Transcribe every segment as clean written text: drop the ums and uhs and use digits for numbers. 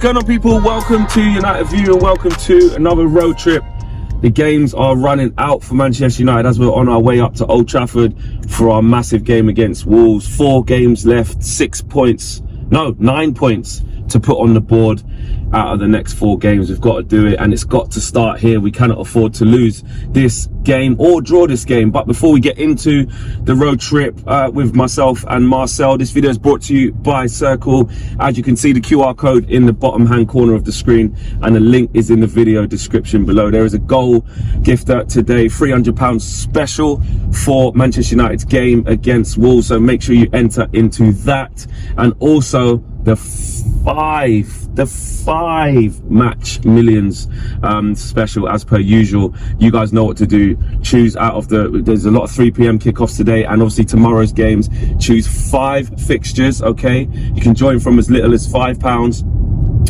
going on, people? Welcome to United View and welcome to another road trip. The games are running out for Manchester United as we're on our way up to Old Trafford for our massive game against Wolves. 4 games left, 9 points to put on the board out of the next 4 games. We've got to do it, and it's got to start here. We cannot afford to lose this game or draw this game. But before we get into the road trip with myself and Marcel, this video is brought to you by Circl. As you can see, the QR code in the bottom hand corner of the screen, and the link is in the video description below. There is a goal gifter today, £300 special for Manchester United's game against Wolves, so make sure you enter into that. And also the 5 match millions special as per usual. You guys know what to do. Choose out of there's a lot of 3 p.m. kickoffs today, and obviously tomorrow's games. Choose 5 fixtures, okay? You can join from as little as £5.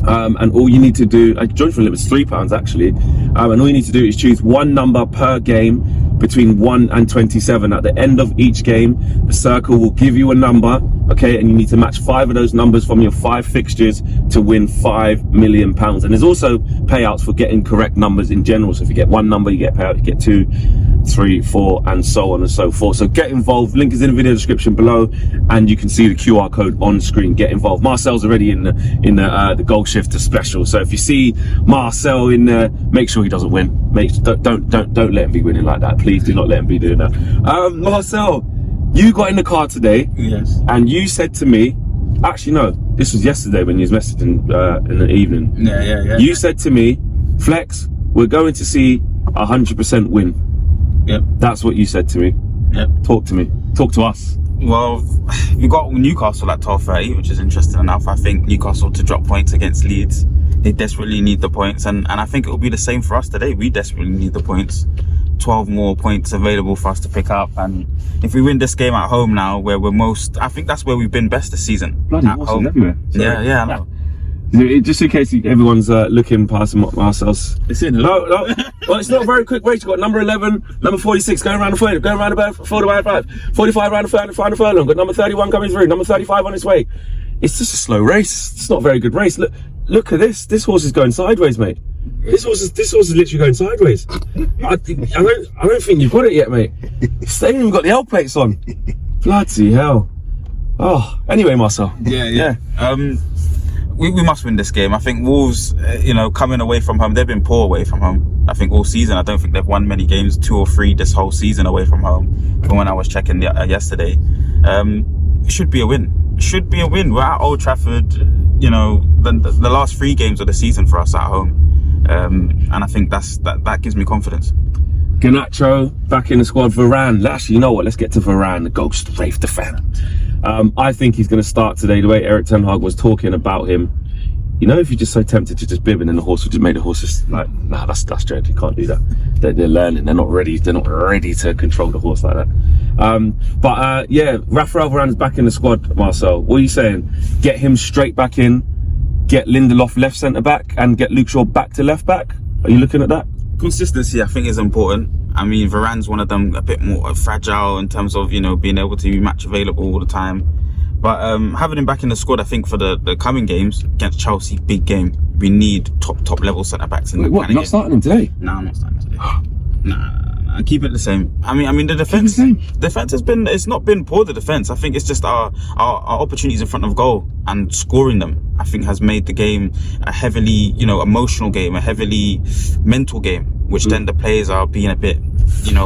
And all you need to do, I joined for a little, it's £3 actually, and all you need to do is choose one number per game between 1 and 27. At the end of each game, the Circl will give you a number, okay, and you need to match 5 of those numbers from your 5 fixtures to win £5 million. And there's also payouts for getting correct numbers in general. So if you get 1 number, you get a payout. You get 2, 3, 4, and so on and so forth. So get involved. Link is in the video description below, and you can see the QR code on screen. Get involved. Marcel's already in the goal shifter special. So if you see Marcel in there, make sure he doesn't win. Don't let him be winning like that. Please do not let him be doing that. Marcel, you got in the car today. Yes. And you said to me, actually no, this was yesterday when you was messaging in the evening. Yeah. You said to me, Flex, we're going to see 100% win. Yep. That's what you said to me. Yep. Talk to me. Talk to us. Well, we got Newcastle at 12:30, which is interesting enough. I think Newcastle to drop points against Leeds. They desperately need the points, and I think it will be the same for us today. We desperately need the points. 12 more points available for us to pick up, and if we win this game at home now, where I think that's where we've been best this season. Bloody at home. Everywhere. Yeah, I know. Just in case everyone's looking past Marcel's. It's in. No. Well, it's not a very quick race. You've got number 11, number 46 going around the furlong, going around about 45 around the furlong. Got number 31 coming through, number 35 on its way. It's just a slow race. It's not a very good race. Look at this. This horse is going sideways, mate. This horse is literally going sideways. I don't think you've got it yet, mate. They ain't even got the L plates on. Bloody hell. Oh, anyway, Marcel. Yeah. We must win this game. I think Wolves, coming away from home, they've been poor away from home. I think all season. I don't think they've won many games, 2 or 3 this whole season away from home. From when I was checking yesterday, it should be a win. We're at Old Trafford. The last 3 games of the season for us at home, and I think that gives me confidence. Garnacho back in the squad. Varane. Actually, you know what? Let's get to Varane, the ghost brave defender. I think he's going to start today. The way Erik ten Hag was talking about him, if you're just so tempted to just bib, and then the horse would just make the horse just like, nah, that's dread. You can't do that. They're learning. They're not ready to control the horse like that. Raphael Varane's back in the squad. Marcel, what are you saying? Get him straight back in. Get Lindelof left centre back, and get Luke Shaw back to left back. Are you looking at that? Consistency, I think, is important. I mean, Varane's one of them, a bit more fragile in terms of, being able to be match available all the time. But having him back in the squad, I think, for the coming games against Chelsea, big game. We need top level centre backs in the what? You're not starting him today? No, I'm not starting today. Nah. Keep it the same. I mean, the defense it's not been poor, the defense. I think it's just our opportunities in front of goal and scoring them, I think, has made the game a heavily, emotional game, a heavily mental game, which then the players are being a bit,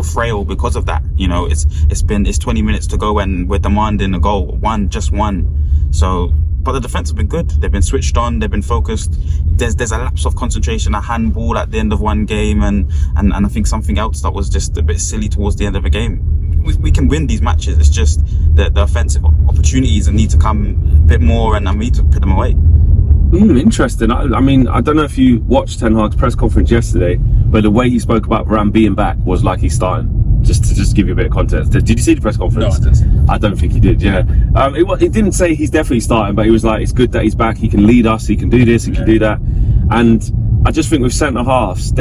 frail because of that. It's 20 minutes to go and we're demanding a goal, just one. So, but the defense has been good. They've been switched on. They've been focused. There's a lapse of concentration, a handball at the end of one game, and I think something else that was just a bit silly towards the end of a game. We can win these matches. It's just the offensive opportunities that need to come a bit more, and we need to put them away. Interesting. I mean, I don't know if you watched Ten Hag's press conference yesterday, but the way he spoke about Varane being back was like he's starting. Just to give you a bit of context. Did you see the press conference? No, I didn't. I don't think he did, yeah. It didn't say he's definitely starting, but he was like, it's good that he's back. He can lead us. He can do this. He can do that. And I just think with centre-halves,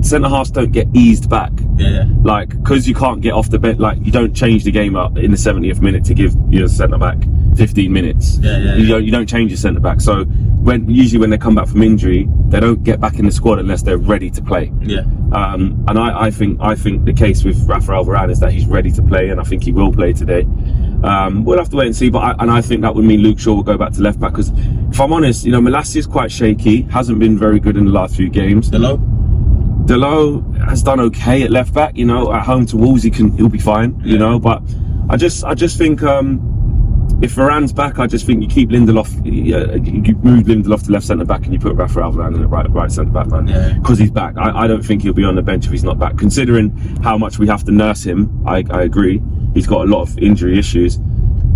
centre-halves don't get eased back. Yeah. Like, because you can't get off the bench, like, you don't change the game up in the 70th minute to give your centre-back 15 minutes. You don't change your centre back. So usually when they come back from injury, they don't get back in the squad unless they're ready to play. And I think the case with Rafael Varane is that he's ready to play, and I think he will play today. We'll have to wait and see, but I think that would mean Luke Shaw will go back to left back, because if I'm honest, you know, Malacia is quite shaky, hasn't been very good in the last few games. Delo has done okay at left back, you know, at home to Wolves he'll be fine, you know, but I just think if Varane's back, I just think you keep Lindelof, you move Lindelof to left centre back and you put Rafael Varane in the right centre back, man, because he's back. I don't think he'll be on the bench if he's not back, considering how much we have to nurse him. I agree, he's got a lot of injury issues.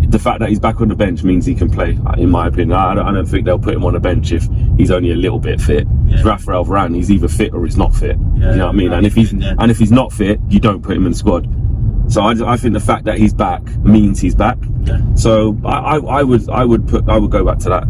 The fact that he's back on the bench means he can play, in my opinion. I don't think they'll put him on the bench if he's only a little bit fit. Rafael Varane, he's either fit or he's not fit. You know what I mean? And if he's not fit, you don't put him in the squad. So I think the fact that he's back means he's back. So I would go back to that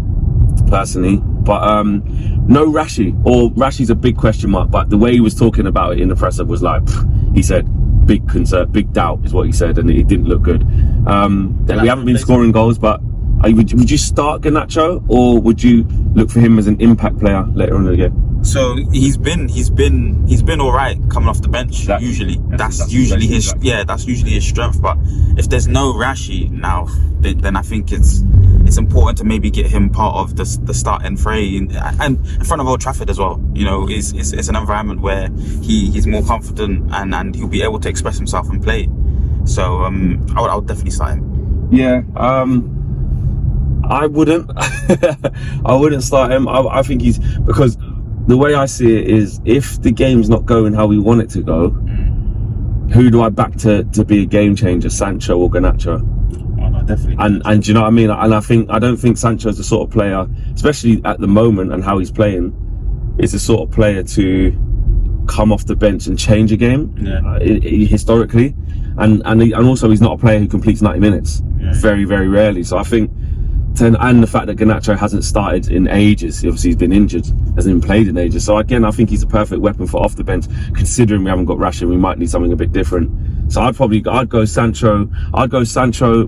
personally. But no Rashi, or Rashi's a big question mark. But the way he was talking about it in the presser was like, he said, big concern, big doubt is what he said, and it didn't look good. We haven't been scoring goals, but would you start Garnacho, or would you look for him as an impact player later on in the game? So he's been all right coming off the bench. Usually that's usually his strength. But if there's no Rashi now, then I think it's important to maybe get him part of the starting fray and in front of Old Trafford as well. You know, it's an environment where he's more confident and he'll be able to express himself and play. So I would definitely start him. I wouldn't. I wouldn't start him. I think because the way I see it is, if the game's not going how we want it to go, who do I back to be a game changer, Sancho or Garnacho? Oh, no, definitely. And do you know what I mean? And I don't think Sancho's the sort of player, especially at the moment and how he's playing, is the sort of player to come off the bench and change a game historically. And also he's not a player who completes 90 minutes. Very, very rarely. So I think, and the fact that Garnacho hasn't started in ages, obviously he's been injured, hasn't even played in ages. So again, I think he's a perfect weapon for off the bench, considering we haven't got Rashid, we might need something a bit different. So I'd go Sancho,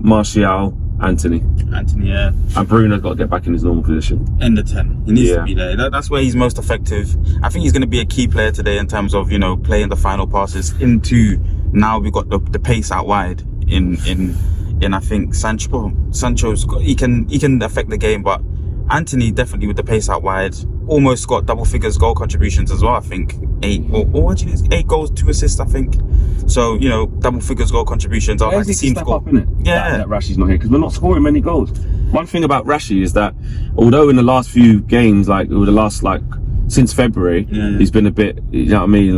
Martial, Anthony, and Bruno's got to get back in his normal position. In the 10, he needs to be there. That's where he's most effective. I think he's going to be a key player today in terms of, you know, playing the final passes into. Now we've got the pace out wide in I think Sancho's got, he can affect the game, but Anthony definitely with the pace out wide, almost got double figures goal contributions as well. I think 8 goals, 2 assists, I think. So, you know, double figures goal contributions. I'd like to see him score. That Rashi's not here, because we're not scoring many goals. One thing about Rashi is that although in the last few games, like over the last since February, he's been a bit, you know what I mean,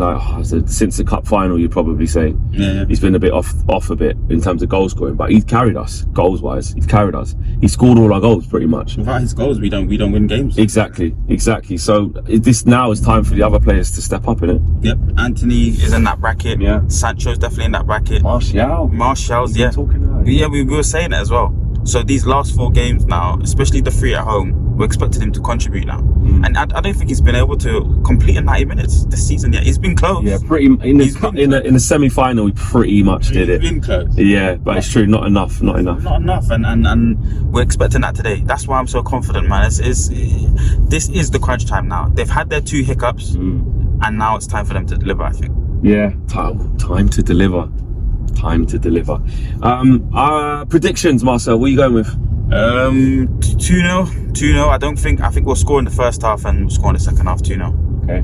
since the cup final, you'd probably say. He's been a bit off a bit in terms of goal scoring, but he's carried us goals wise. He's carried us. He scored all our goals pretty much. Without his goals, we don't win games. Exactly. So this now is time for the other players to step up in it. Yep. Anthony is in that bracket. Sancho's definitely in that bracket. Martial's we were saying it as well. So these last 4 games now, especially the 3 at home, we're expecting him to contribute now. And I don't think he's been able to complete in 90 minutes this season yet. He's been close. Yeah, in the semi-final, he pretty much did it. He's been close. Yeah, but it's true, not enough. And we're expecting that today. That's why I'm so confident, man. This is the crunch time now. They've had their 2 hiccups, and now it's time for them to deliver, I think. Yeah, time to deliver. Predictions, Marcel, what are you going with? 2-0. I think we'll score in the first half and we'll score in the second half. 2-0. Okay.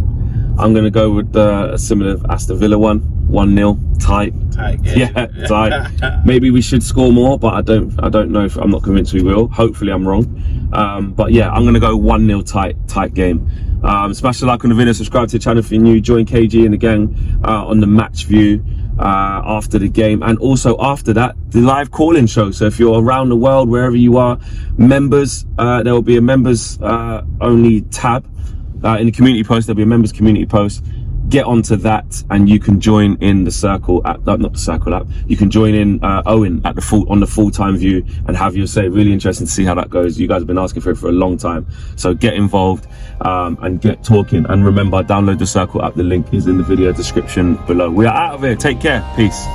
I'm going to go with a similar Aston Villa 1-0, tight. Tight. Maybe we should score more, but I don't know if I'm not convinced we will. Hopefully I'm wrong. But yeah, I'm going to go 1-0 tight game. Smash the like on the video, subscribe to the channel if you're new, join KG and the gang on the match view after the game, and also after that the live call-in show. So if you're around the world, wherever you are, members, there will be a members only tab in the community post. There'll be a members community post. Get onto that and you can join in the Circl app, not the Circl app. You can join in Owen at on the full-time view and have your say. Really interesting to see how that goes. You guys have been asking for it for a long time, so get involved and get talking. And remember, download the Circl app. The link is in the video description below. We are out of here. Take care. Peace.